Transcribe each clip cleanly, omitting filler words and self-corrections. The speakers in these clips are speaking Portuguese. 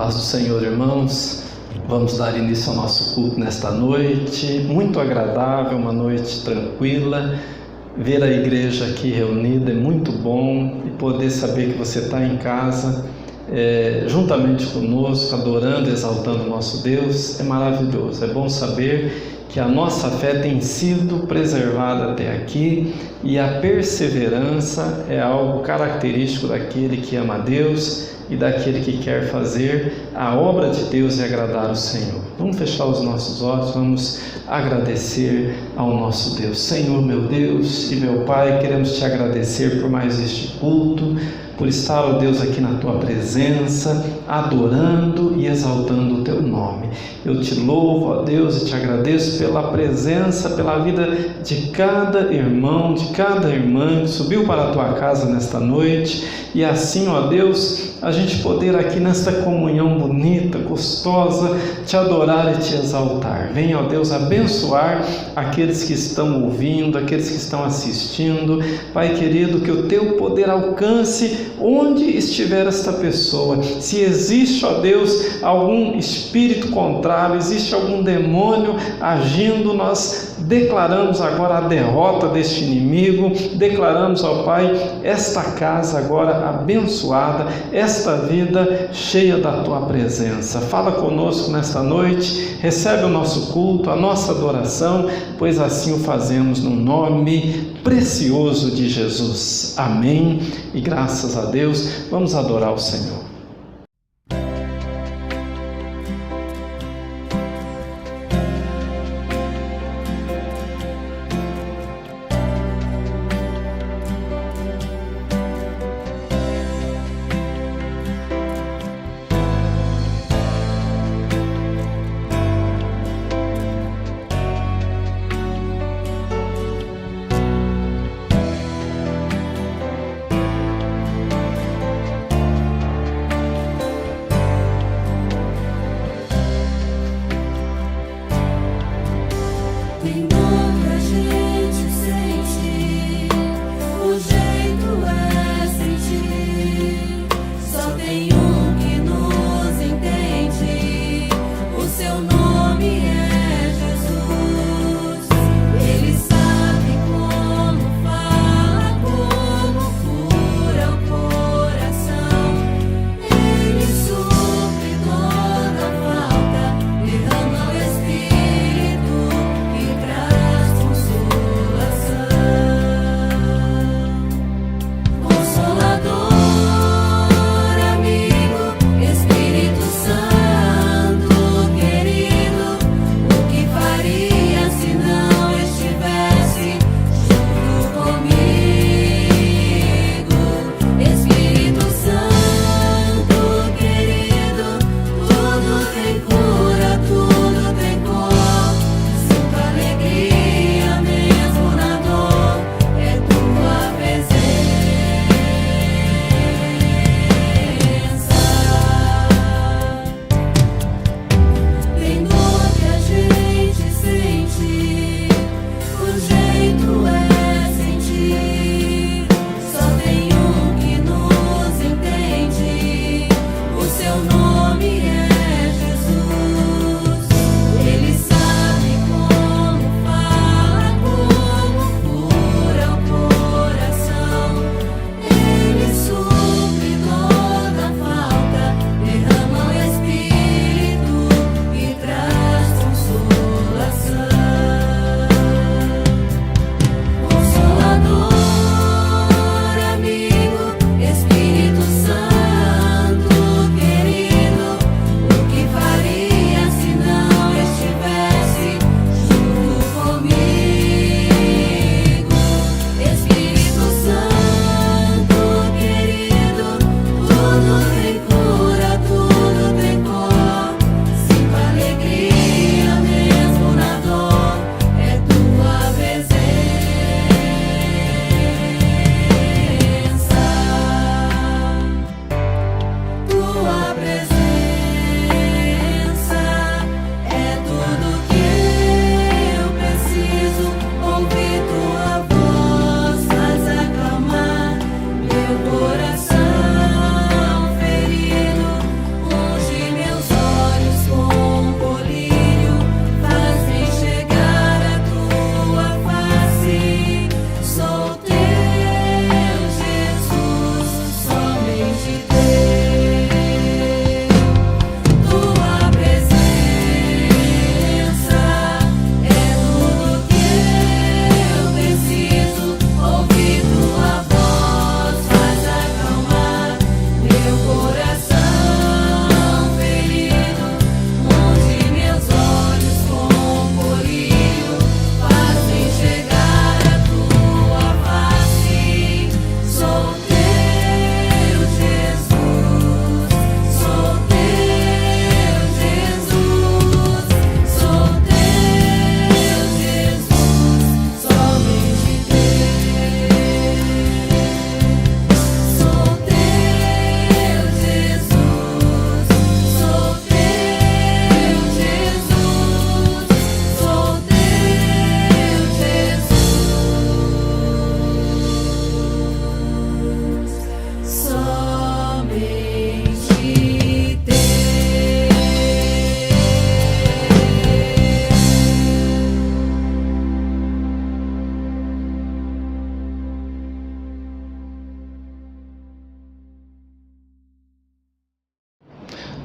Paz do Senhor, irmãos. Vamos dar início ao nosso culto nesta noite, muito agradável, uma noite tranquila. Ver a igreja aqui reunida é muito bom e poder saber que você está em casa, juntamente conosco, adorando, exaltando o nosso Deus, é maravilhoso. É bom saber que a nossa fé tem sido preservada até aqui e a perseverança é algo característico daquele que ama a Deus e daquele que quer fazer a obra de Deus e agradar o Senhor. Vamos fechar os nossos olhos, vamos agradecer ao nosso Deus. Senhor, meu Deus e meu Pai, queremos te agradecer por mais este culto, por estar, ó Deus, aqui na tua presença, adorando e exaltando o teu nome. Eu te louvo, ó Deus, e te agradeço pela presença, pela vida de cada irmão, de cada irmã que subiu para a tua casa nesta noite, e assim, ó Deus, a gente poder aqui nesta comunhão bonita, gostosa, te adorar e te exaltar. Venha, ó Deus, abençoar aqueles que estão ouvindo, aqueles que estão assistindo. Pai querido, que o teu poder alcance onde estiver esta pessoa. Se existe, ó Deus, algum espírito contrário, existe algum demônio agindo, nós declaramos agora a derrota deste inimigo, declaramos, ó Pai, esta casa agora abençoada, esta vida cheia da tua presença. Fala conosco nesta noite, recebe o nosso culto, a nossa adoração, pois assim o fazemos no nome precioso de Jesus. Amém. E graças a Deus, vamos adorar o Senhor.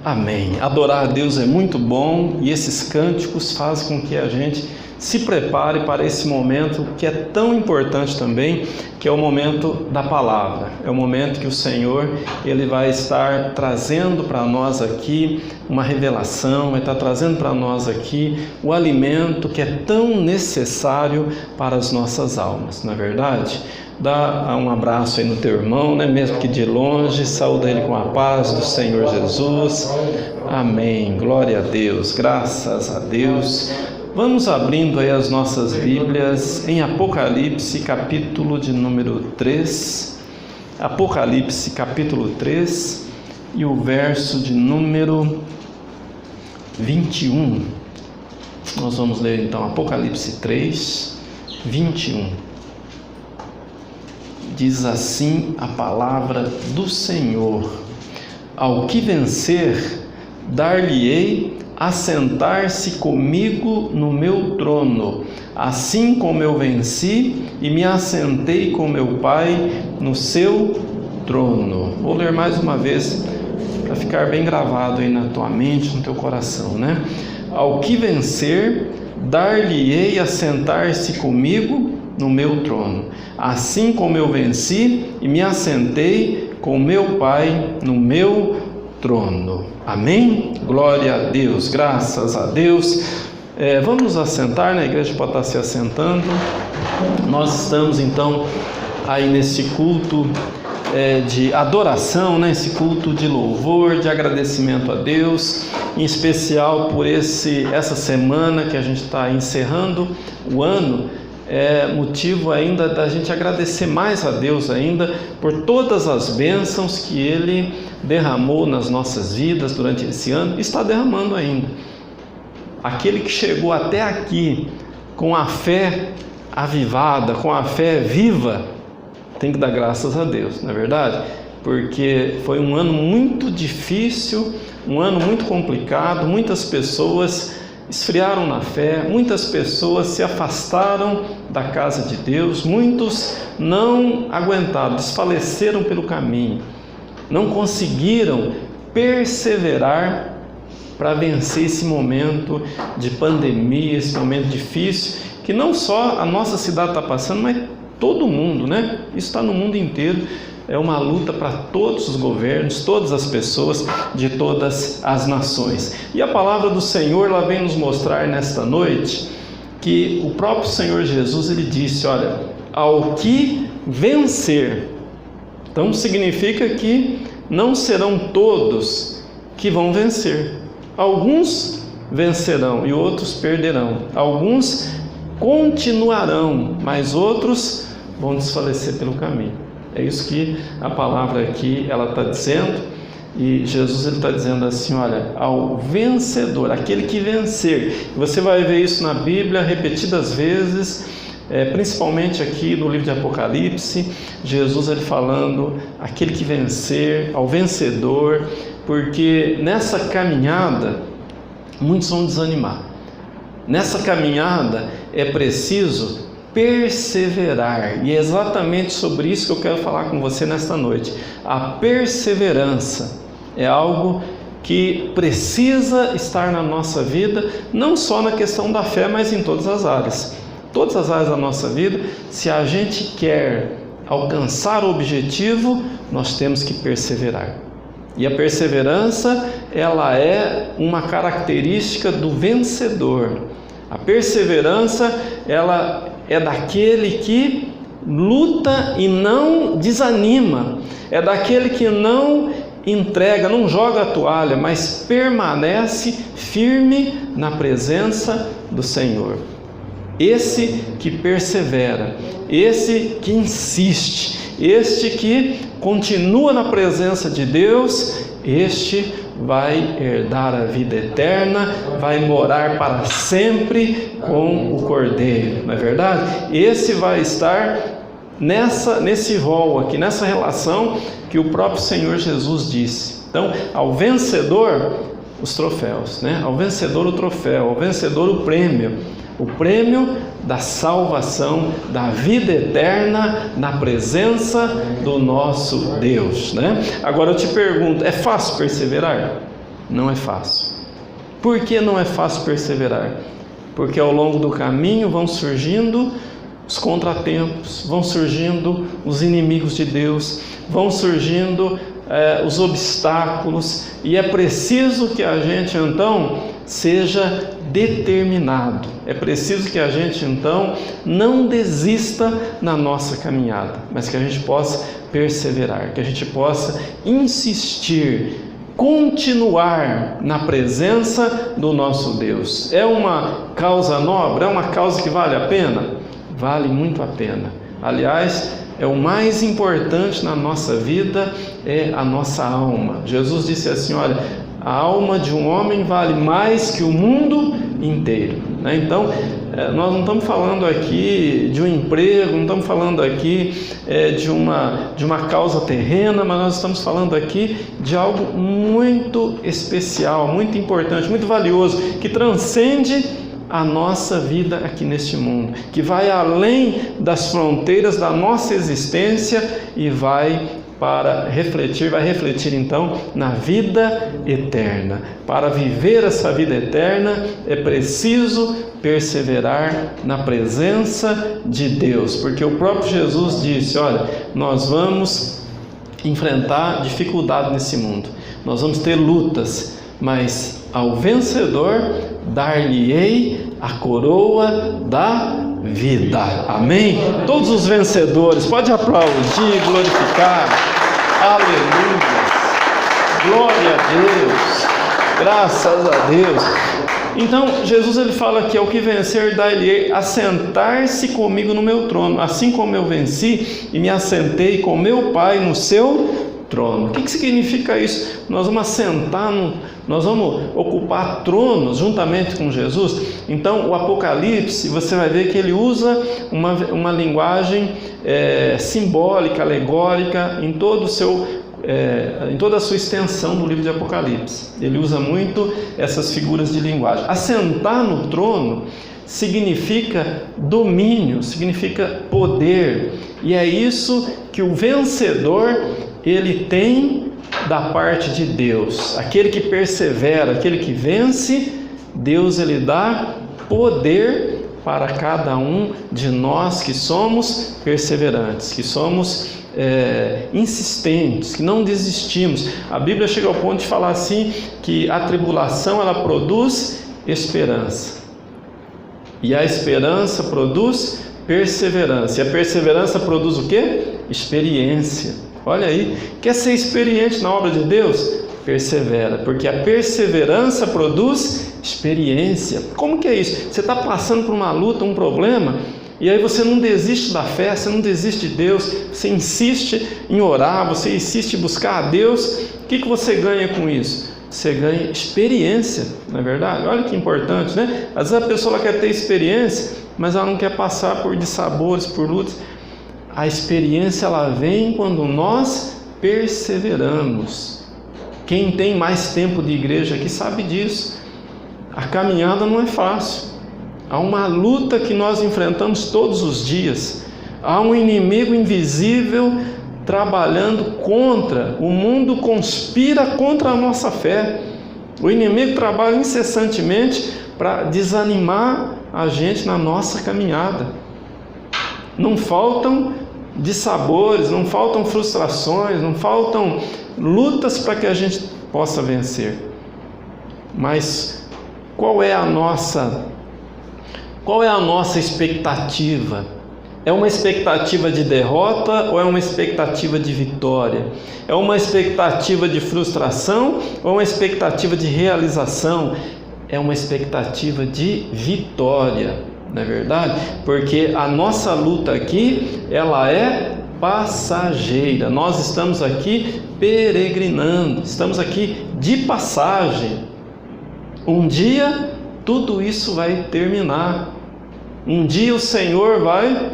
Amém. Adorar a Deus é muito bom e esses cânticos fazem com que a gente se prepare para esse momento que é tão importante também, que é o momento da palavra. É o momento que o Senhor Ele vai estar trazendo para nós aqui uma revelação, vai estar trazendo para nós aqui o alimento que é tão necessário para as nossas almas, não é verdade? Dá um abraço aí no teu irmão, né? Mesmo que de longe, saúda ele com a paz do Senhor Jesus. Amém. Glória a Deus, graças a Deus. Vamos abrindo aí as nossas Bíblias em Apocalipse, capítulo de número 3. Apocalipse, capítulo 3 e o verso de número 21. Nós vamos ler então Apocalipse 3, 21. Diz assim a palavra do Senhor: ao que vencer, dar-lhe-ei assentar-se comigo no meu trono, assim como eu venci e me assentei com meu Pai no seu trono. Vou ler mais uma vez para ficar bem gravado aí na tua mente, no teu coração, né? Ao que vencer, dar-lhe-ei assentar-se comigo no meu trono, assim como eu venci e me assentei com meu Pai no meu trono. Amém? Glória a Deus, graças a Deus. Vamos nos assentar, né? A igreja pode estar se assentando. Nós estamos então aí nesse culto de adoração, né? Esse culto de louvor, de agradecimento a Deus, em especial por essa semana que a gente está encerrando o ano. É motivo ainda da gente agradecer mais a Deus ainda por todas as bênçãos que Ele derramou nas nossas vidas durante esse ano e está derramando ainda. Aquele que chegou até aqui com a fé avivada, com a fé viva, tem que dar graças a Deus, não é verdade? Porque foi um ano muito difícil, um ano muito complicado, muitas pessoas esfriaram na fé, muitas pessoas se afastaram da casa de Deus, muitos não aguentaram, desfaleceram pelo caminho, não conseguiram perseverar para vencer esse momento de pandemia, esse momento difícil, que não só a nossa cidade está passando, mas todo mundo, né? Isso está no mundo inteiro. É uma luta para todos os governos, todas as pessoas de todas as nações. E a palavra do Senhor, ela vem nos mostrar nesta noite que o próprio Senhor Jesus, ele disse, olha, ao que vencer. Então significa que não serão todos que vão vencer. Alguns vencerão e outros perderão. Alguns continuarão, mas outros vão desfalecer pelo caminho. É isso que a palavra aqui ela está dizendo, e Jesus ele está dizendo assim, olha, ao vencedor, aquele que vencer. Você vai ver isso na Bíblia repetidas vezes, principalmente aqui no livro de Apocalipse, Jesus ele falando, aquele que vencer, ao vencedor, porque nessa caminhada, muitos vão desanimar. Nessa caminhada é preciso perseverar, e é exatamente sobre isso que eu quero falar com você nesta noite. A perseverança é algo que precisa estar na nossa vida, não só na questão da fé, mas em todas as áreas. Todas as áreas da nossa vida, se a gente quer alcançar o objetivo, nós temos que perseverar. E a perseverança, ela é uma característica do vencedor. A perseverança, ela é daquele que luta e não desanima, é daquele que não entrega, não joga a toalha, mas permanece firme na presença do Senhor. Esse que persevera, esse que insiste, este que continua na presença de Deus, este vai herdar a vida eterna, vai morar para sempre com o Cordeiro, não é verdade? Esse vai estar nesse rol aqui, nessa relação que o próprio Senhor Jesus disse. Então, ao vencedor, os troféus, né? Ao vencedor o troféu, ao vencedor o prêmio da salvação, da vida eterna na presença do nosso Deus, né? Agora eu te pergunto, é fácil perseverar? não é fácil. Por que não é fácil perseverar? Porque ao longo do caminho vão surgindo os contratempos, vão surgindo os inimigos de Deus, vão surgindo os obstáculos, e é preciso que a gente então seja determinado, é preciso que a gente então não desista na nossa caminhada, mas que a gente possa perseverar, que a gente possa insistir, continuar na presença do nosso Deus. É uma causa nobre? É uma causa que vale a pena? Vale muito a pena. Aliás, é o mais importante na nossa vida, é a nossa alma. Jesus disse assim, olha, a alma de um homem vale mais que o mundo inteiro. Então, nós não estamos falando aqui de um emprego, não estamos falando aqui de uma causa terrena, mas nós estamos falando aqui de algo muito especial, muito importante, muito valioso, que transcende a nossa vida aqui neste mundo, que vai além das fronteiras da nossa existência e vai refletir então na vida eterna. Para viver essa vida eterna é preciso perseverar na presença de Deus, porque o próprio Jesus disse, olha, nós vamos enfrentar dificuldade nesse mundo, nós vamos ter lutas, mas ao vencedor dar-lhe-ei a coroa da vida. Amém? Todos os vencedores, pode aplaudir, glorificar. Aleluia. Glória a Deus. Graças a Deus. Então, Jesus ele fala que ao que vencer, dar-lhe-ei assentar-se comigo no meu trono, assim como eu venci e me assentei com meu Pai no seu trono. O que significa isso? Nós vamos assentar, nós vamos ocupar tronos juntamente com Jesus. Então o Apocalipse, você vai ver que ele usa uma linguagem simbólica, alegórica em toda a sua extensão do livro de Apocalipse. Ele usa muito essas figuras de linguagem. Assentar no trono significa domínio, significa poder, e é isso que o vencedor ele tem da parte de Deus. Aquele que persevera, aquele que vence, Deus ele dá poder para cada um de nós que somos perseverantes, que somos insistentes, que não desistimos. A Bíblia chega ao ponto de falar assim, que a tribulação ela produz esperança, e a esperança produz perseverança, e a perseverança produz o quê? Experiência. Olha aí, quer ser experiente na obra de Deus? Persevera, porque a perseverança produz experiência. Como que é isso? Você está passando por uma luta, um problema, e aí você não desiste da fé, você não desiste de Deus, você insiste em orar, você insiste em buscar a Deus. O que você ganha com isso? Você ganha experiência, não é verdade? Olha que importante, né? Às vezes a pessoa quer ter experiência, mas ela não quer passar por dissabores, por lutas. A experiência ela vem quando nós perseveramos. Quem tem mais tempo de igreja aqui sabe disso. A caminhada não é fácil. Há uma luta que nós enfrentamos todos os dias. Há um inimigo invisível trabalhando contra. O mundo conspira contra a nossa fé. O inimigo trabalha incessantemente para desanimar a gente na nossa caminhada. Não faltam dissabores, não faltam frustrações, não faltam lutas para que a gente possa vencer. Mas qual é a nossa expectativa? É uma expectativa de derrota ou é uma expectativa de vitória? É uma expectativa de frustração ou é uma expectativa de realização? É uma expectativa de vitória. Não é verdade? Porque a nossa luta aqui, ela é passageira. Nós estamos aqui peregrinando, estamos aqui de passagem. Um dia tudo isso vai terminar. Um dia o Senhor vai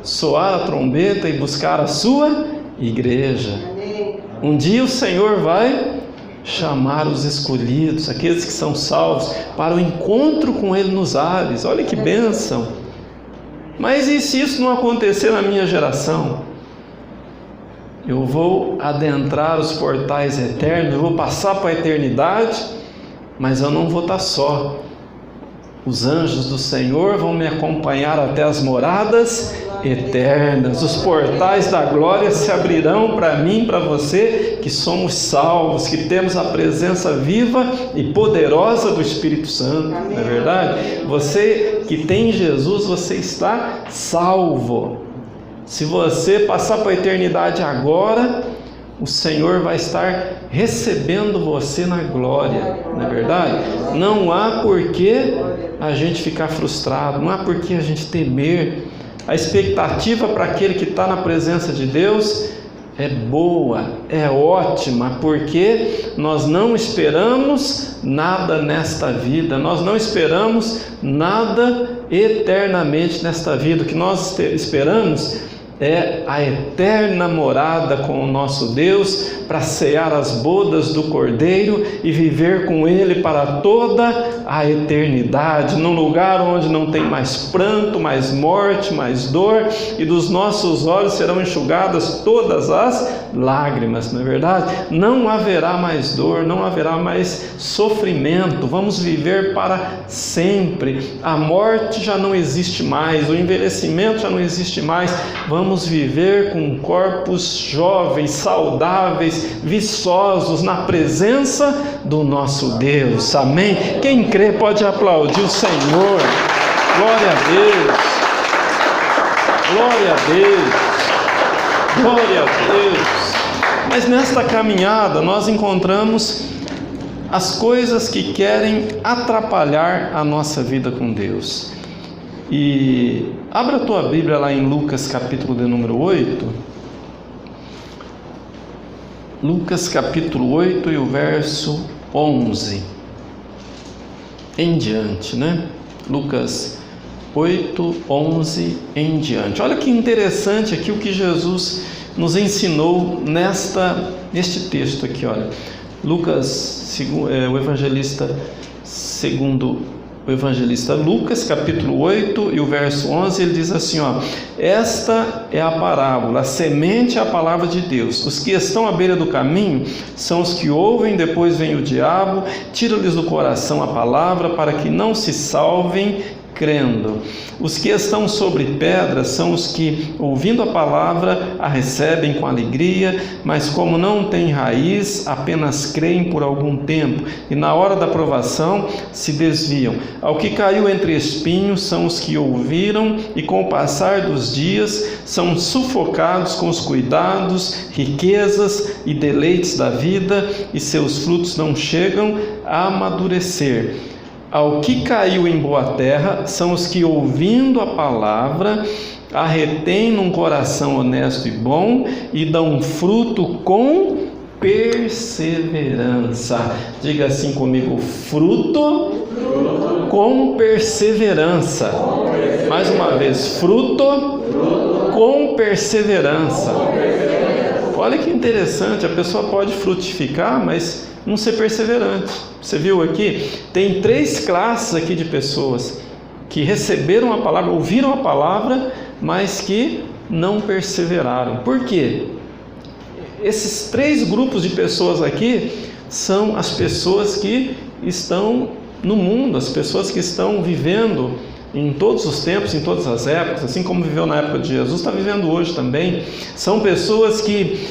soar a trombeta e buscar a sua igreja. Um dia o Senhor vai chamar os escolhidos, aqueles que são salvos, para o encontro com Ele nos ares. Olha que bênção! Mas e se isso não acontecer na minha geração? eu vou adentrar os portais eternos, eu vou passar para a eternidade, mas eu não vou estar só. Os anjos do Senhor vão me acompanhar até as moradas eternas. Os portais da glória se abrirão para mim, para você, que somos salvos, que temos a presença viva e poderosa do Espírito Santo. Não é verdade? Você que tem Jesus, você está salvo. Se você passar para a eternidade agora, o Senhor vai estar recebendo você na glória, não é verdade? Não há por que a gente ficar frustrado, não há por que a gente temer. A expectativa para aquele que está na presença de Deus é boa, é ótima, porque nós não esperamos nada nesta vida, nós não esperamos nada eternamente nesta vida. O que nós esperamos é a eterna morada com o nosso Deus, para cear as bodas do Cordeiro e viver com Ele para toda a eternidade, num lugar onde não tem mais pranto, mais morte, mais dor, e dos nossos olhos serão enxugadas todas as lágrimas, não é verdade? Não haverá mais dor, não haverá mais sofrimento, vamos viver para sempre. A morte já não existe mais, o envelhecimento já não existe mais, vamos viver com corpos jovens, saudáveis, viçosos na presença do nosso Deus. Amém? Quem crê pode aplaudir o Senhor. Glória a Deus. Glória a Deus. Glória a Deus. Mas nesta caminhada nós encontramos as coisas que querem atrapalhar a nossa vida com Deus. E abra a tua Bíblia lá em Lucas capítulo de número 8. Lucas capítulo 8 e o verso 11 em diante, né? Lucas 8, 11 em diante. Olha que interessante aqui o que Jesus nos ensinou neste texto aqui, olha. Lucas, o evangelista segundo o evangelista Lucas, capítulo 8 e o verso 11, ele diz assim, ó: esta é a parábola, a semente é a palavra de Deus. Os que estão à beira do caminho são os que ouvem, depois vem o diabo, tira-lhes do coração a palavra, para que não se salvem crendo. Os que estão sobre pedras são os que, ouvindo a palavra, a recebem com alegria, mas como não têm raiz, apenas creem por algum tempo, e na hora da provação se desviam. Ao que caiu entre espinhos são os que ouviram, e com o passar dos dias são sufocados com os cuidados, riquezas e deleites da vida, e seus frutos não chegam a amadurecer. Ao que caiu em boa terra são os que, ouvindo a palavra, a retêm num coração honesto e bom e dão fruto com perseverança. Diga assim comigo: fruto com perseverança. Mais uma vez, fruto com perseverança. Olha que interessante, a pessoa pode frutificar, mas não ser perseverante. Você viu aqui? Tem 3 classes aqui de pessoas que receberam a palavra, ouviram a palavra, mas que não perseveraram. Por quê? Esses 3 grupos de pessoas aqui são as pessoas que estão no mundo, as pessoas que estão vivendo em todos os tempos, em todas as épocas, assim como viveu na época de Jesus, está vivendo hoje também. São pessoas que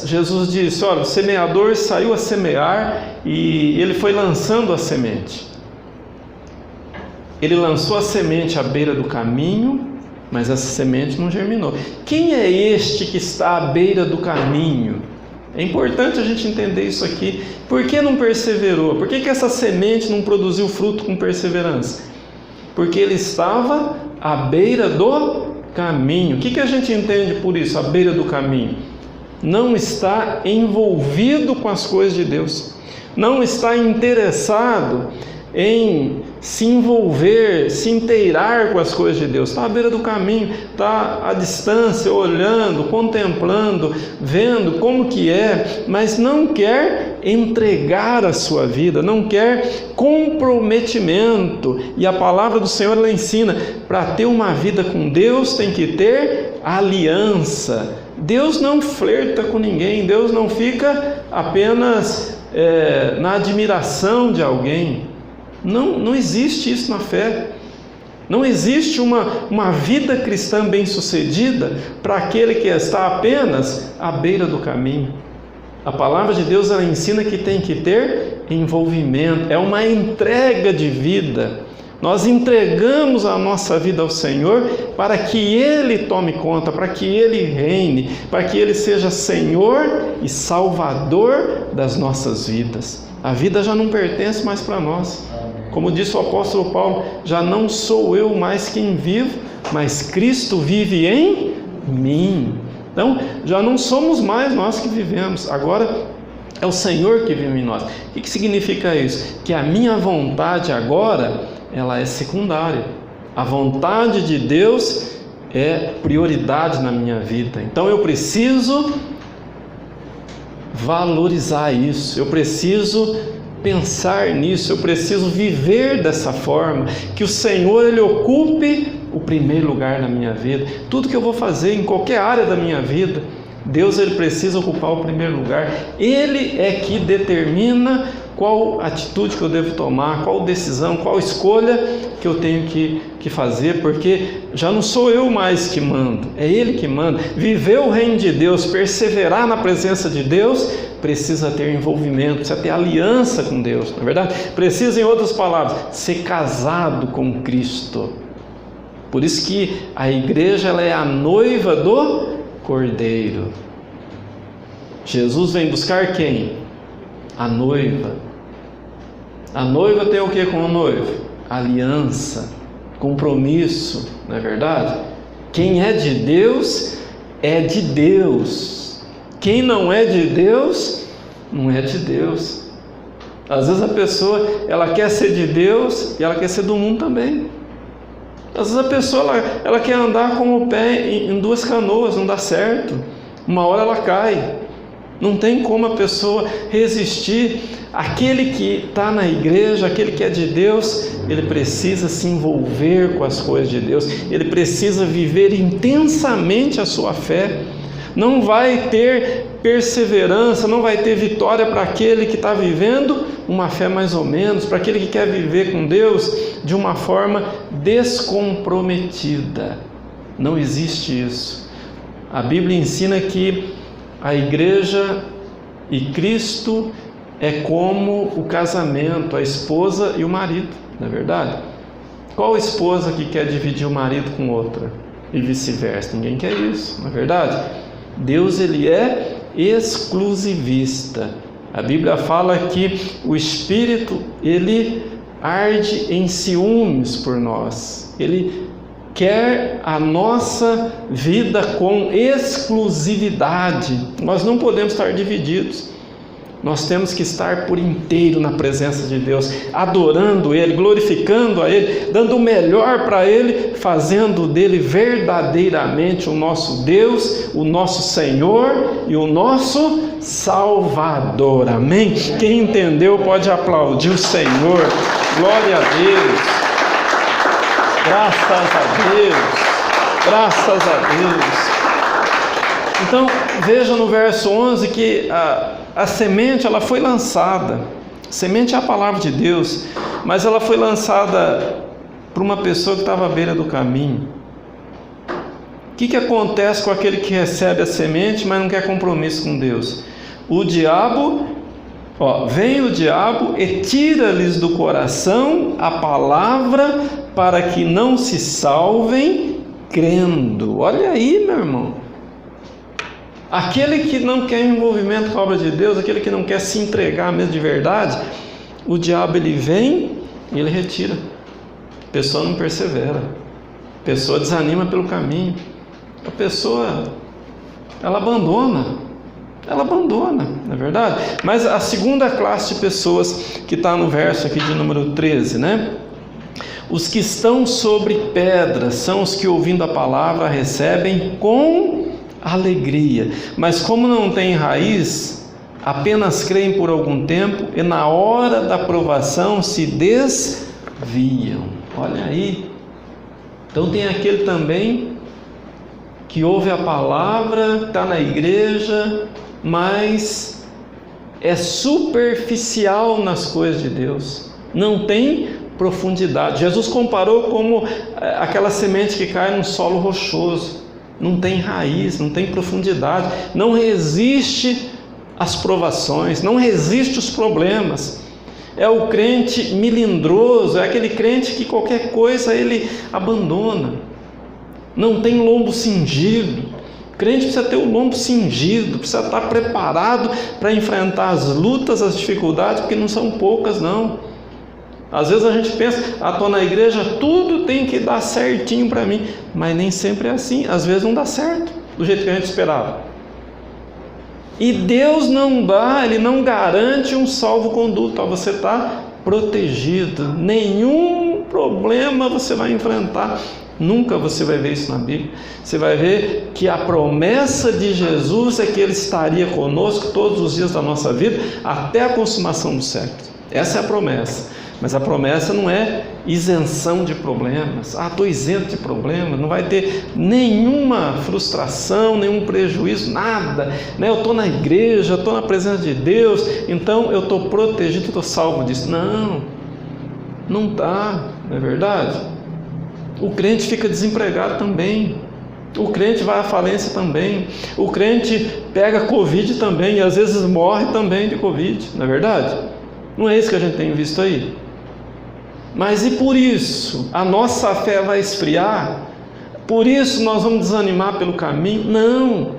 Jesus disse, olha, o semeador saiu a semear e ele foi lançando a semente. Ele lançou a semente à beira do caminho, mas essa semente não germinou. Quem é este que está à beira do caminho? É importante a gente entender isso aqui. Por que não perseverou? Por que essa semente não produziu fruto com perseverança? Porque ele estava à beira do caminho. O que a gente entende por isso, à beira do caminho? Não está envolvido com as coisas de Deus, não está interessado em se envolver, se inteirar com as coisas de Deus. Está à beira do caminho, está à distância, olhando, contemplando, vendo como que é, mas não quer entregar a sua vida, não quer comprometimento. E a palavra do Senhor, ela ensina, para ter uma vida com Deus tem que ter aliança. Deus não flerta com ninguém, Deus não fica apenas na admiração de alguém. Não existe isso na fé. Não existe uma vida cristã bem-sucedida para aquele que está apenas à beira do caminho. A palavra de Deus, ela ensina que tem que ter envolvimento, é uma entrega de vida. Nós entregamos a nossa vida ao Senhor para que Ele tome conta, para que Ele reine, para que Ele seja Senhor e Salvador das nossas vidas. A vida já não pertence mais para nós. Como disse o apóstolo Paulo, já não sou eu mais quem vivo, mas Cristo vive em mim. Então, já não somos mais nós que vivemos, agora é o Senhor que vive em nós. O que significa isso? Que a minha vontade agora, ela é secundária. A vontade de Deus é prioridade na minha vida. Então eu preciso valorizar isso, eu preciso pensar nisso, eu preciso viver dessa forma, que o Senhor, Ele ocupe o primeiro lugar na minha vida. Tudo que eu vou fazer em qualquer área da minha vida, Deus, Ele precisa ocupar o primeiro lugar. Ele é que determina qual atitude que eu devo tomar, qual decisão, qual escolha que eu tenho que fazer, porque já não sou eu mais que mando, é Ele que manda. Viver o reino de Deus, perseverar na presença de Deus, precisa ter envolvimento, precisa ter aliança com Deus, não é verdade? Precisa, em outras palavras, ser casado com Cristo. Por isso que a igreja, ela é a noiva do Cordeiro. Jesus vem buscar quem? A noiva. A noiva tem o que com o noivo? Aliança, compromisso, não é verdade? Quem é de Deus, é de Deus. Quem não é de Deus, não é de Deus. Às vezes a pessoa, ela quer ser de Deus e ela quer ser do mundo também. Às vezes a pessoa, ela quer andar com o pé em duas canoas, não dá certo. Uma hora ela cai. Não tem como a pessoa resistir. Aquele que está na igreja, aquele que é de Deus, ele precisa se envolver com as coisas de Deus. Ele precisa viver intensamente a sua fé. Não vai ter perseverança, não vai ter vitória para aquele que está vivendo uma fé mais ou menos, para aquele que quer viver com Deus de uma forma descomprometida. Não existe isso. A Bíblia ensina que a igreja e Cristo é como o casamento, a esposa e o marido, não é verdade? Qual esposa que quer dividir o marido com outra? E vice-versa, ninguém quer isso, não é verdade? Deus, Ele é exclusivista. A Bíblia fala que o Espírito, Ele arde em ciúmes por nós. Ele quer a nossa vida com exclusividade. Nós não podemos estar divididos. Nós temos que estar por inteiro na presença de Deus, adorando Ele, glorificando a Ele, dando o melhor para Ele, fazendo dele verdadeiramente o nosso Deus, o nosso Senhor e o nosso Salvador. Amém? Quem entendeu pode aplaudir o Senhor. Glória a Deus. Graças a Deus. Graças a Deus. Então, veja no verso 11 que a semente, ela foi lançada. Semente é a palavra de Deus, mas ela foi lançada para uma pessoa que estava à beira do caminho. O que acontece com aquele que recebe a semente, mas não quer compromisso com Deus? O diabo, vem o diabo e tira-lhes do coração a palavra para que não se salvem crendo. Olha aí, meu irmão. Aquele que não quer envolvimento com a obra de Deus, aquele que não quer se entregar mesmo de verdade, o diabo, ele vem e ele retira. A pessoa não persevera, a pessoa desanima pelo caminho, a pessoa, ela abandona, não é verdade? Mas a segunda classe de pessoas que está no verso aqui de número 13, né? Os que estão sobre pedras são os que, ouvindo a palavra, recebem com alegria, mas como não tem raiz, apenas creem por algum tempo e na hora da provação se desviam. Olha aí. Então tem aquele também que ouve a palavra, está na igreja, mas é superficial nas coisas de Deus, não tem profundidade. Jesus comparou como aquela semente que cai num solo rochoso, não tem raiz, não tem profundidade, não resiste às provações, não resiste aos problemas. É o crente melindroso, é aquele crente que qualquer coisa ele abandona, não tem lombo cingido. O crente precisa ter o lombo cingido, precisa estar preparado para enfrentar as lutas, as dificuldades, porque não são poucas não. Às vezes a gente pensa, estou na igreja, tudo tem que dar certinho para mim, mas nem sempre é assim. Às vezes não dá certo do jeito que a gente esperava. E Deus não dá, Ele não garante um salvo-conduto. Você está protegido, nenhum problema você vai enfrentar. Nunca você vai ver isso na Bíblia. Você vai ver que a promessa de Jesus é que Ele estaria conosco todos os dias da nossa vida, até a consumação do século. Essa é a promessa. Mas a promessa não é isenção de problemas. Estou isento de problemas, não vai ter nenhuma frustração, nenhum prejuízo, nada. Eu estou na igreja, estou na presença de Deus, então eu estou protegido, estou salvo disso. Não está, não é verdade? O crente fica desempregado também. O crente vai à falência também. O crente pega Covid também e às vezes morre também de Covid, não é verdade? Não é isso que a gente tem visto aí? Mas e por isso a nossa fé vai esfriar? Por isso nós vamos desanimar pelo caminho? Não,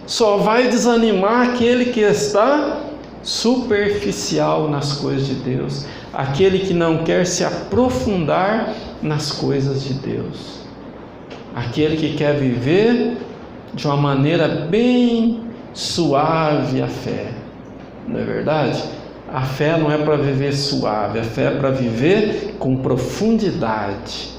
só vai desanimar aquele que está superficial nas coisas de Deus, aquele que não quer se aprofundar nas coisas de Deus, aquele que quer viver de uma maneira bem suave a fé, não é verdade? A fé não é para viver suave, a fé é para viver com profundidade,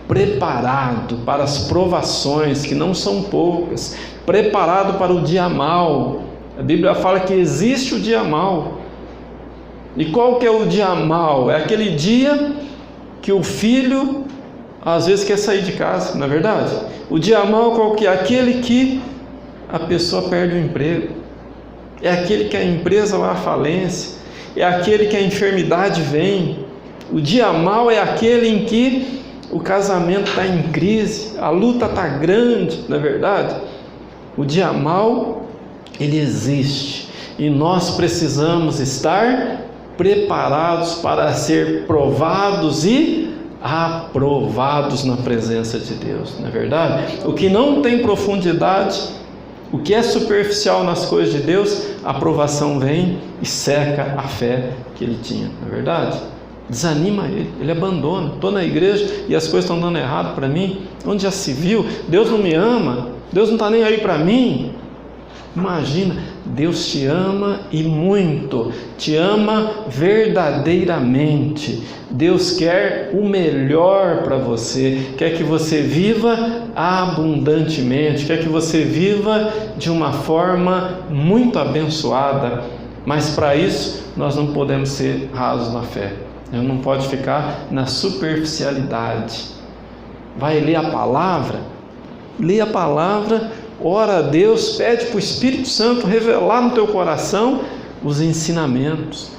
preparado para as provações, que não são poucas, preparado para o dia mau. A Bíblia fala que existe o dia mau. E qual que é o dia mau? É aquele dia que o filho às vezes quer sair de casa, não é verdade? O dia mau qual que é? Aquele que a pessoa perde o emprego. É aquele que a empresa vai à falência, é aquele que a enfermidade vem. O dia mau é aquele em que o casamento está em crise, a luta está grande, não é verdade? O dia mau, ele existe, e nós precisamos estar preparados para ser provados e aprovados na presença de Deus, não é verdade? O que não tem profundidade, o que é superficial nas coisas de Deus, a aprovação vem e seca a fé que ele tinha, não é verdade? Desanima ele abandona. Estou na igreja e as coisas estão dando errado para mim. Onde já se viu? Deus não me ama, Deus não está nem aí para mim. Imagina, Deus te ama e muito, te ama verdadeiramente. Deus quer o melhor para você, quer que você viva abundantemente, quer que você viva de uma forma muito abençoada. Mas para isso nós não podemos ser rasos na fé, não pode ficar na superficialidade. Vai ler a palavra, lê a palavra, ora a Deus, pede para o Espírito Santo revelar no teu coração os ensinamentos.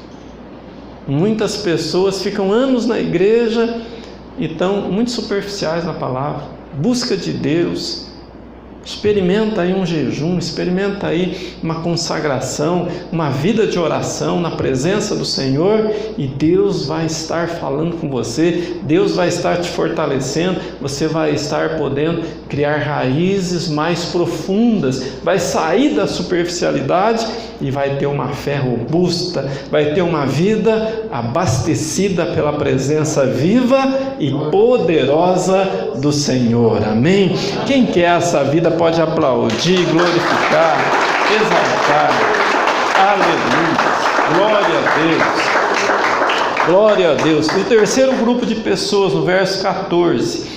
Muitas pessoas ficam anos na igreja e estão muito superficiais na palavra. Busca de Deus, experimenta aí um jejum, experimenta aí uma consagração, uma vida de oração na presença do Senhor, e Deus vai estar falando com você, Deus vai estar te fortalecendo, você vai estar podendo criar raízes mais profundas, vai sair da superficialidade e vai ter uma fé robusta, vai ter uma vida abastecida pela presença viva e poderosa do Senhor, amém? Quem quer essa vida pode aplaudir, glorificar, exaltar, aleluia, glória a Deus, glória a Deus. O terceiro grupo de pessoas, no verso 14,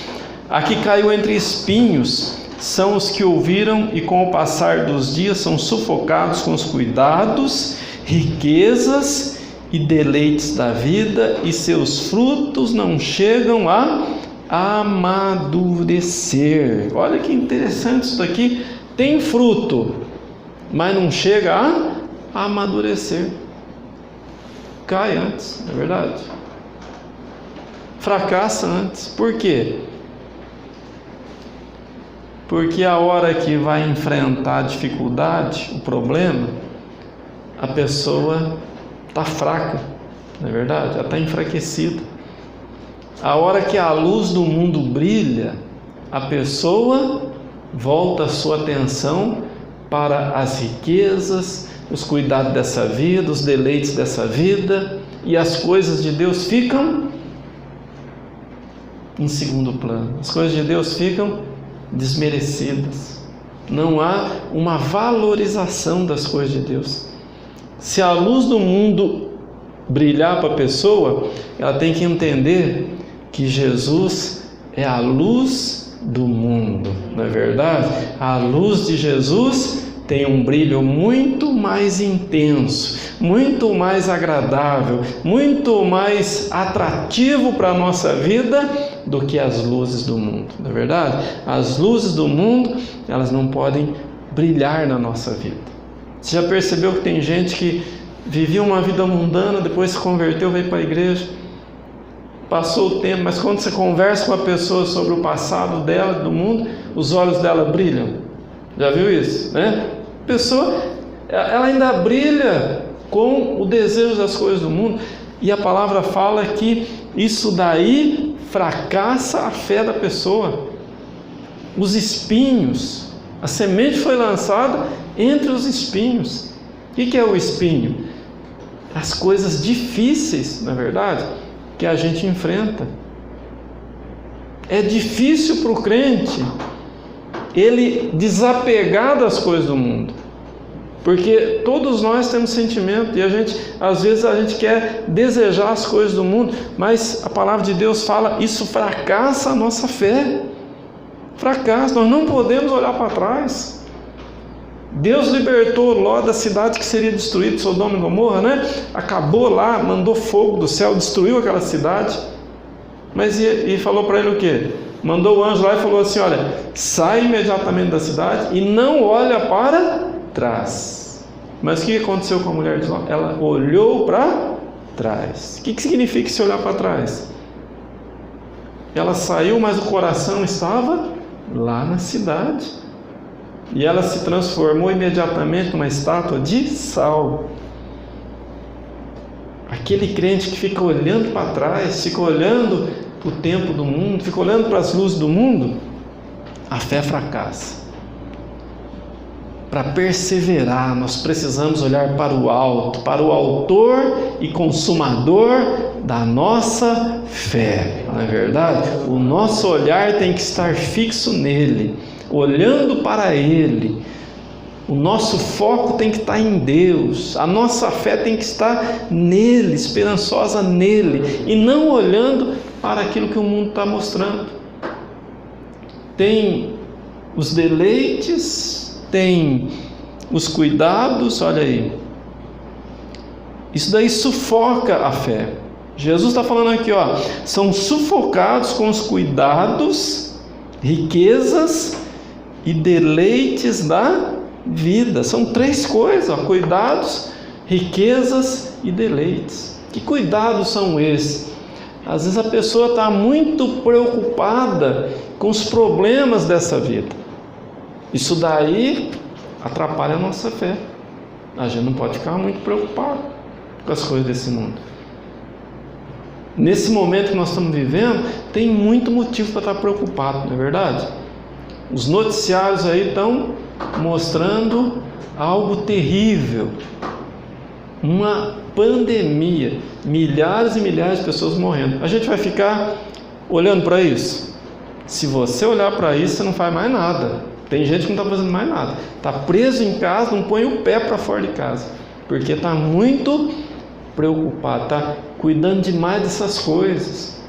aqui caiu entre espinhos, são os que ouviram e com o passar dos dias são sufocados com os cuidados, riquezas e deleites da vida, e seus frutos não chegam a amadurecer. Olha que interessante isso daqui. Tem fruto, mas não chega a amadurecer. Cai antes, não é verdade? Fracassa antes. Por quê? Porque a hora que vai enfrentar a dificuldade, o problema, a pessoa está fraca, não é verdade? Ela está enfraquecida. A hora que a luz do mundo brilha, a pessoa volta a sua atenção para as riquezas, os cuidados dessa vida, os deleites dessa vida, e as coisas de Deus ficam em segundo plano. As coisas de Deus ficam desmerecidas. Não há uma valorização das coisas de Deus. Se a luz do mundo brilhar para a pessoa, ela tem que entender que Jesus é a luz do mundo, não é verdade? A luz de Jesus tem um brilho muito mais intenso, muito mais agradável, muito mais atrativo para a nossa vida do que as luzes do mundo, não é verdade? As luzes do mundo, elas não podem brilhar na nossa vida. Você já percebeu que tem gente que vivia uma vida mundana, depois se converteu, veio para a igreja, passou o tempo, mas quando você conversa com a pessoa sobre o passado dela, do mundo, os olhos dela brilham. Já viu isso, né? A pessoa, ela ainda brilha com o desejo das coisas do mundo, e a palavra fala que isso daí fracassa a fé da pessoa. Os espinhos, a semente foi lançada entre os espinhos. O que é o espinho? As coisas difíceis, na verdade, que a gente enfrenta. É difícil para o crente ele desapegar das coisas do mundo, porque todos nós temos sentimento, e às vezes a gente quer desejar as coisas do mundo, mas a palavra de Deus fala, isso fracassa a nossa fé. Fracassa, nós não podemos olhar para trás. Deus libertou Ló da cidade que seria destruída, Sodoma e Gomorra, né? Acabou lá, mandou fogo do céu, destruiu aquela cidade, mas e falou para ele o quê? Mandou o anjo lá e falou assim, olha, sai imediatamente da cidade e não olha para trás. Mas o que aconteceu com a mulher de Ló? Ela olhou para trás. O que significa se olhar para trás? Ela saiu, mas o coração estava lá na cidade, e ela se transformou imediatamente numa estátua de sal. Aquele crente que fica olhando para trás, fica olhando para o tempo do mundo, fica olhando para as luzes do mundo, a fé fracassa. Para perseverar, nós precisamos olhar para o alto, para o autor e consumador da nossa fé, não é verdade? O nosso olhar tem que estar fixo nele, olhando para ele. O nosso foco tem que estar em Deus, a nossa fé tem que estar nele, esperançosa nele, e não olhando para aquilo que o mundo está mostrando. Tem os deleites, tem os cuidados, olha aí, isso daí sufoca a fé. Jesus está falando aqui, ó, são sufocados com os cuidados, riquezas e deleites da vida. São três coisas, ó, cuidados, riquezas e deleites. Que cuidados são esses? Às vezes a pessoa está muito preocupada com os problemas dessa vida. Isso daí atrapalha a nossa fé. A gente não pode ficar muito preocupado com as coisas desse mundo. Nesse momento que nós estamos vivendo, tem muito motivo para estar preocupado, não é verdade? Os noticiários aí estão mostrando algo terrível, uma pandemia, milhares e milhares de pessoas morrendo. A gente vai ficar olhando para isso? Se você olhar para isso, você não faz mais nada. Tem gente que não está fazendo mais nada, está preso em casa, não põe o pé para fora de casa, porque está muito preocupado, está cuidando demais dessas coisas.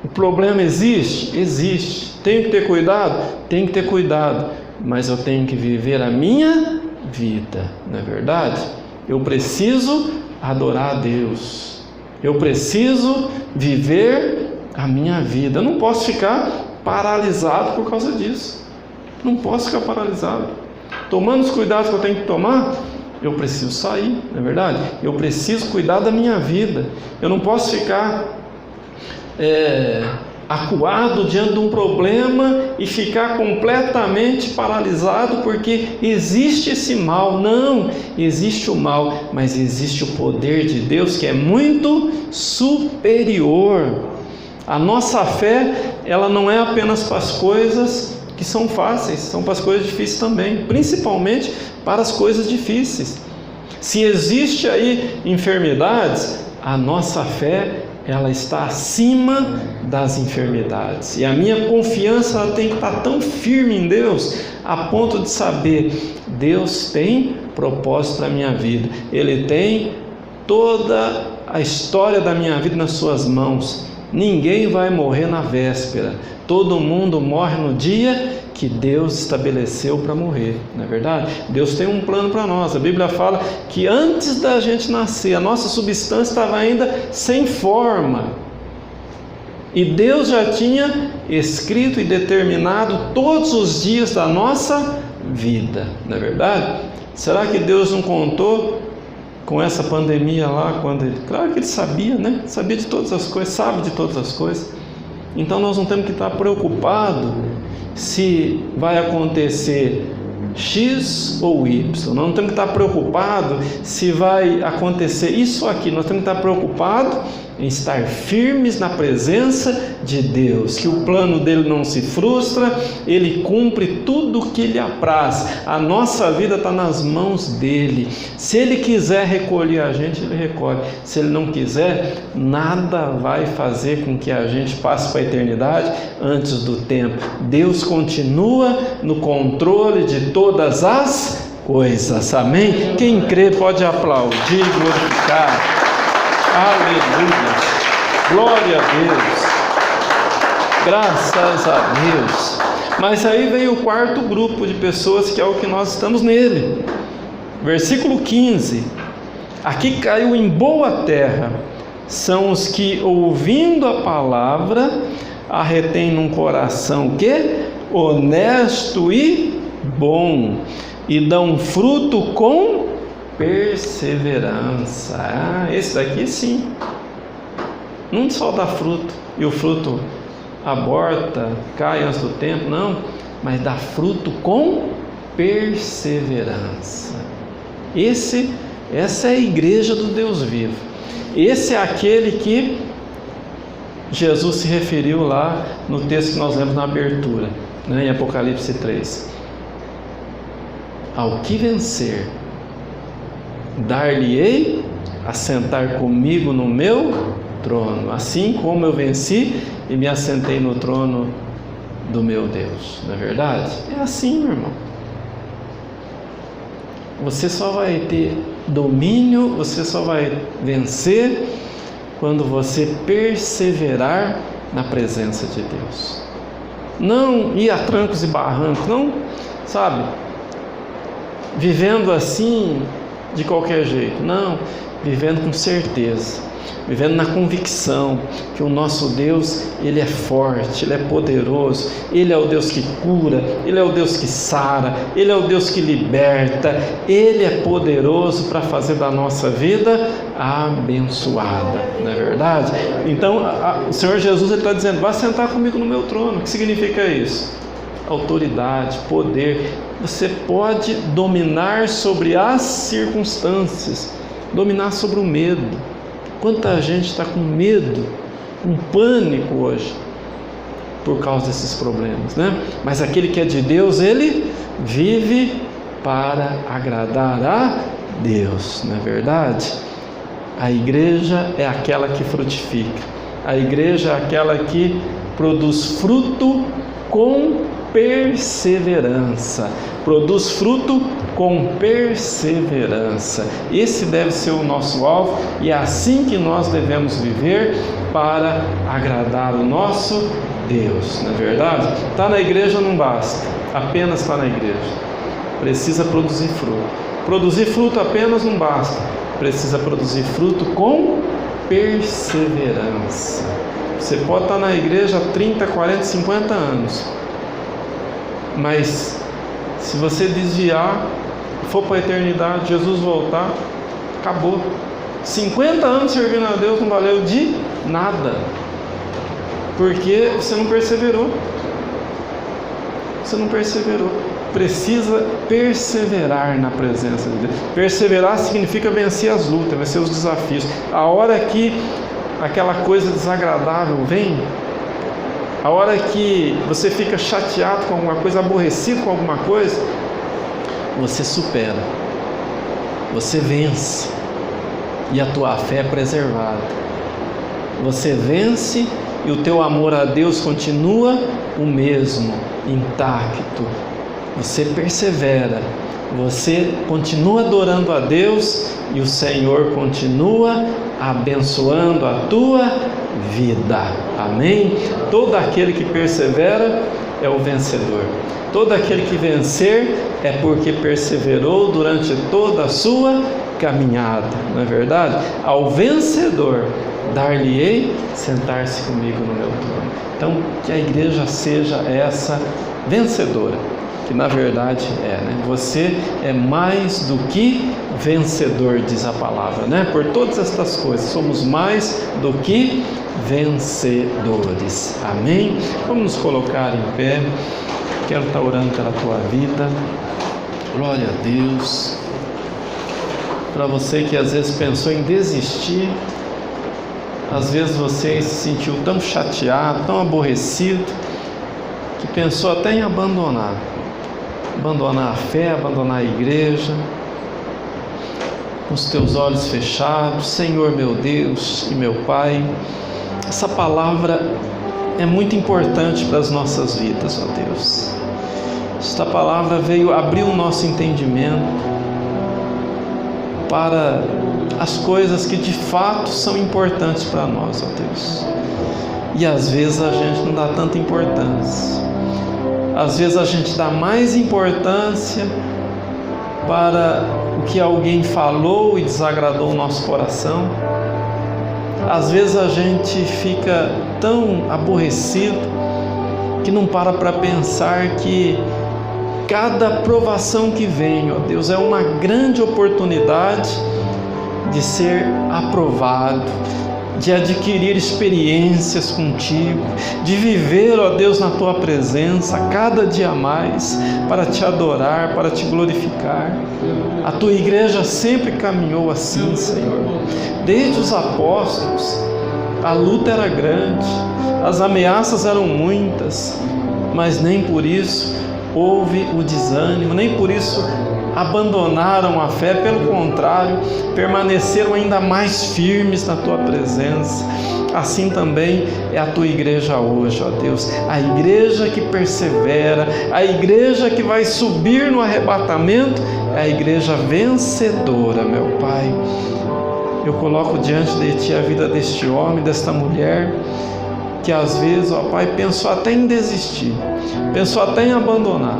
O problema existe? Existe. Tenho que ter cuidado? Tenho que ter cuidado, mas eu tenho que viver a minha vida, não é verdade? Eu preciso adorar a Deus, eu preciso viver a minha vida. Eu não posso ficar paralisado por causa disso. Não posso ficar paralisado. Tomando os cuidados que eu tenho que tomar, eu preciso sair, não é verdade? Eu preciso cuidar da minha vida. Eu não posso ficar acuado diante de um problema e ficar completamente paralisado porque existe esse mal. Não, existe o mal, mas existe o poder de Deus que é muito superior. A nossa fé, ela não é apenas para as coisas que são fáceis, são para as coisas difíceis também, principalmente para as coisas difíceis. Se existe aí enfermidades, a nossa fé, ela está acima das enfermidades. E a minha confiança, ela tem que estar tão firme em Deus, a ponto de saber, Deus tem propósito na minha vida. Ele tem toda a história da minha vida nas suas mãos. Ninguém vai morrer na véspera. Todo mundo morre no dia que Deus estabeleceu para morrer, não é verdade? Deus tem um plano para nós. A Bíblia fala que antes da gente nascer, a nossa substância estava ainda sem forma. E Deus já tinha escrito e determinado todos os dias da nossa vida, não é verdade? Será que Deus não contou com essa pandemia lá, claro que Ele sabia, né? Sabia de todas as coisas, sabe de todas as coisas. Então nós não temos que estar preocupados se vai acontecer X ou Y. Nós não temos que estar preocupados se vai acontecer isso ou aquilo. Nós temos que estar preocupados em estar firmes na presença de Deus, que o plano dele não se frustra, ele cumpre tudo o que lhe apraz. A nossa vida está nas mãos dele. Se ele quiser recolher a gente, ele recolhe. Se ele não quiser, nada vai fazer com que a gente passe para a eternidade antes do tempo. Deus continua no controle de todas as coisas. Amém? Quem crê pode aplaudir e glorificar. Aleluia, glória a Deus, graças a Deus. Mas aí vem o quarto grupo de pessoas, que é o que nós estamos nele. Versículo 15: aqui caiu em boa terra, são os que, ouvindo a palavra, a retêm num coração o quê? Honesto e bom, e dão fruto com perseverança. Esse daqui sim, não só dá fruto e o fruto aborta, cai antes do tempo, não, mas dá fruto com perseverança. Essa é a igreja do Deus vivo. Esse é aquele que Jesus se referiu lá no texto que nós lemos na abertura, né, em Apocalipse 3. Ao que vencer, dar-lhe-ei a sentar comigo no meu trono, assim como eu venci e me assentei no trono do meu Deus. Não é verdade? É assim, meu irmão. Você só vai ter domínio, você só vai vencer quando você perseverar na presença de Deus. Não ir a trancos e barrancos, não, sabe, vivendo assim de qualquer jeito, não, vivendo com certeza, vivendo na convicção que o nosso Deus, Ele é forte, Ele é poderoso, Ele é o Deus que cura, Ele é o Deus que sara, Ele é o Deus que liberta, Ele é poderoso para fazer da nossa vida abençoada, não é verdade? Então o Senhor Jesus está dizendo, vá sentar comigo no meu trono. O que significa isso? Autoridade, poder. Você pode dominar sobre as circunstâncias, dominar sobre o medo. Quanta gente está com medo, com pânico hoje, por causa desses problemas, né? Mas aquele que é de Deus, ele vive para agradar a Deus, não é verdade? A igreja é aquela que frutifica, a igreja é aquela que produz fruto com perseverança, produz fruto com perseverança. Esse deve ser o nosso alvo, e é assim que nós devemos viver para agradar o nosso Deus, não é verdade? Estar na igreja não basta, apenas estar na igreja, precisa produzir fruto. Produzir fruto apenas não basta, precisa produzir fruto com perseverança. Você pode estar na igreja há 30, 40, 50 anos, mas se você desviar, for para a eternidade, Jesus voltar, acabou. 50 anos servindo a Deus não valeu de nada, porque você não perseverou. Você não perseverou. Precisa perseverar na presença de Deus. Perseverar significa vencer as lutas, vencer os desafios. A hora que aquela coisa desagradável vem, a hora que você fica chateado com alguma coisa, aborrecido com alguma coisa, você supera, você vence, e a tua fé é preservada. Você vence e o teu amor a Deus continua o mesmo, intacto. Você persevera, você continua adorando a Deus e o Senhor continua abençoando a tua vida. Amém? Todo aquele que persevera é o vencedor. Todo aquele que vencer é porque perseverou durante toda a sua caminhada, não é verdade? Ao vencedor dar-lhe-ei sentar-se comigo no meu trono. Então, que a igreja seja essa vencedora, que na verdade né? Você é mais do que vencedor, diz a palavra, né? Por todas estas coisas, somos mais do que vencedores. Amém? Vamos nos colocar em pé. Quero estar orando pela tua vida. Glória a Deus. Para você que às vezes pensou em desistir, às vezes você se sentiu tão chateado, tão aborrecido, que pensou até em abandonar a fé, abandonar a igreja, com os teus olhos fechados. Senhor meu Deus e meu Pai, essa palavra é muito importante para as nossas vidas, ó Deus. Esta palavra veio abrir o nosso entendimento para as coisas que de fato são importantes para nós, ó Deus. E às vezes a gente não dá tanta importância. Às vezes a gente dá mais importância para o que alguém falou e desagradou o nosso coração. Às vezes a gente fica tão aborrecido que não para pensar que cada provação que vem, ó Deus, é uma grande oportunidade de ser aprovado, de adquirir experiências contigo, de viver, ó Deus, na tua presença cada dia mais, para te adorar, para te glorificar. A tua igreja sempre caminhou assim, Senhor. Desde os apóstolos, a luta era grande, as ameaças eram muitas, mas nem por isso houve o desânimo, nem por isso abandonaram a fé, pelo contrário, permaneceram ainda mais firmes na tua presença. Assim também é a tua igreja hoje, ó Deus, a igreja que persevera, a igreja que vai subir no arrebatamento, é a igreja vencedora, meu Pai. Eu coloco diante de ti a vida deste homem, desta mulher, que às vezes, ó Pai, pensou até em desistir, pensou até em abandonar,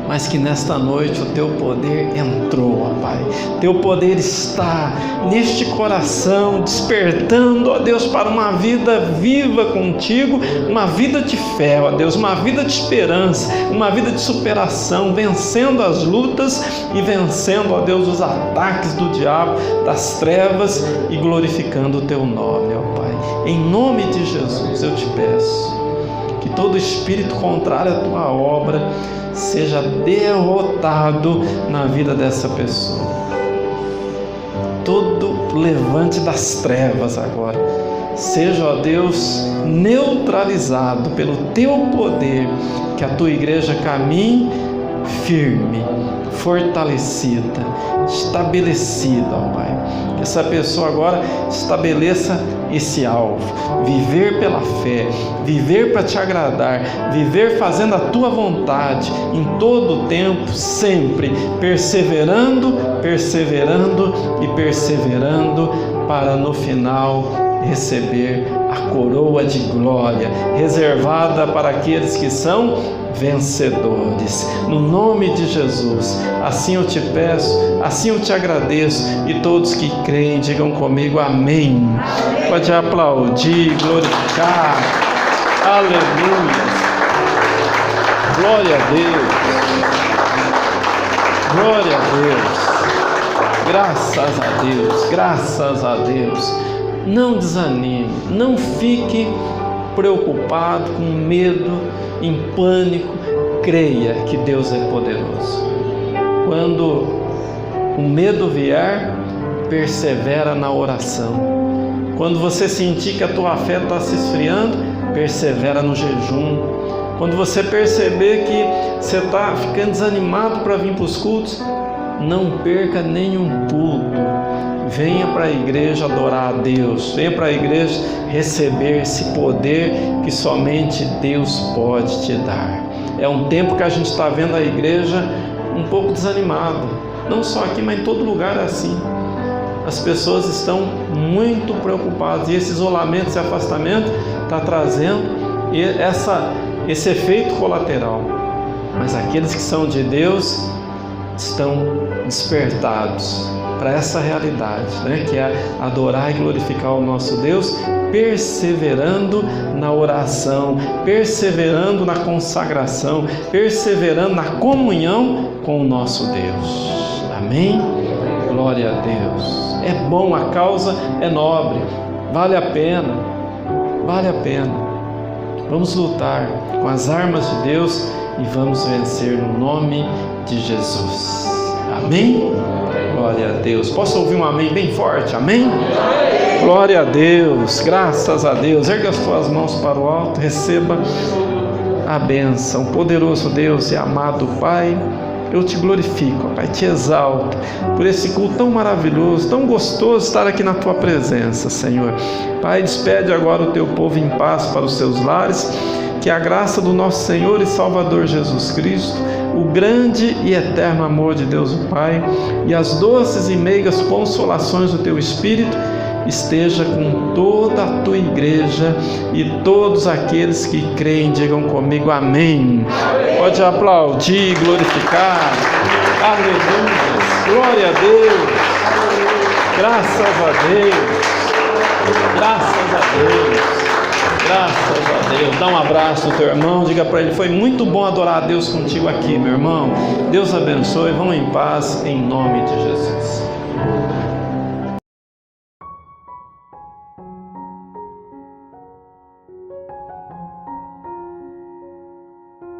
mas que nesta noite o teu poder entrou, ó Pai. Teu poder está neste coração, despertando, ó Deus, para uma vida viva contigo, uma vida de fé, ó Deus, uma vida de esperança, uma vida de superação, vencendo as lutas e vencendo, ó Deus, os ataques do diabo, das trevas, e glorificando o teu nome, ó Pai. Em nome de Jesus eu te peço que todo espírito contrário à tua obra seja derrotado na vida dessa pessoa. Todo levante das trevas agora seja, ó Deus, neutralizado pelo teu poder, que a tua igreja caminhe firme, fortalecida, estabelecida, ó Pai. Que essa pessoa agora estabeleça esse alvo, viver pela fé, viver para te agradar, viver fazendo a tua vontade em todo o tempo, sempre perseverando e perseverando, para no final receber a coroa de glória, reservada para aqueles que são vencedores. No nome de Jesus, assim eu te peço, assim eu te agradeço, e todos que creem, digam comigo amém. Pode aplaudir, glorificar. Aleluia. Glória a Deus. Glória a Deus. Graças a Deus. Graças a Deus. Não desanime, não fique preocupado, com medo, em pânico. Creia que Deus é poderoso. Quando o medo vier, persevera na oração. Quando você sentir que a tua fé está se esfriando, persevera no jejum. Quando você perceber que você está ficando desanimado para vir para os cultos, não perca nenhum culto. Venha para a igreja adorar a Deus. Venha para a igreja receber esse poder que somente Deus pode te dar. É um tempo que a gente está vendo a igreja um pouco desanimada. Não só aqui, mas em todo lugar é assim. As pessoas estão muito preocupadas. E esse isolamento, esse afastamento está trazendo esse efeito colateral. Mas aqueles que são de Deus estão despertados para essa realidade, né? Que é adorar e glorificar o nosso Deus, perseverando na oração, perseverando na consagração, perseverando na comunhão com o nosso Deus. Amém? Glória a Deus. É bom, a causa é nobre, vale a pena, vale a pena. Vamos lutar com as armas de Deus e vamos vencer no nome de Jesus. Amém? Glória a Deus. Posso ouvir um amém bem forte? Amém? Glória a Deus. Graças a Deus. Erga as tuas mãos para o alto. Receba a bênção. Poderoso Deus e amado Pai, eu te glorifico, Pai, te exalto por esse culto tão maravilhoso, tão gostoso estar aqui na tua presença, Senhor. Pai, despede agora o teu povo em paz para os seus lares. Que a graça do nosso Senhor e Salvador Jesus Cristo, o grande e eterno amor de Deus o Pai e as doces e meigas consolações do teu Espírito esteja com toda a tua igreja e todos aqueles que creem, digam comigo amém. Pode aplaudir, glorificar. Aleluia. Glória a Deus. Graças a Deus. Graças a Deus. Graças a Deus. Dá um abraço no teu irmão, diga para ele: foi muito bom adorar a Deus contigo aqui, meu irmão. Deus abençoe, vão em paz, em nome de Jesus.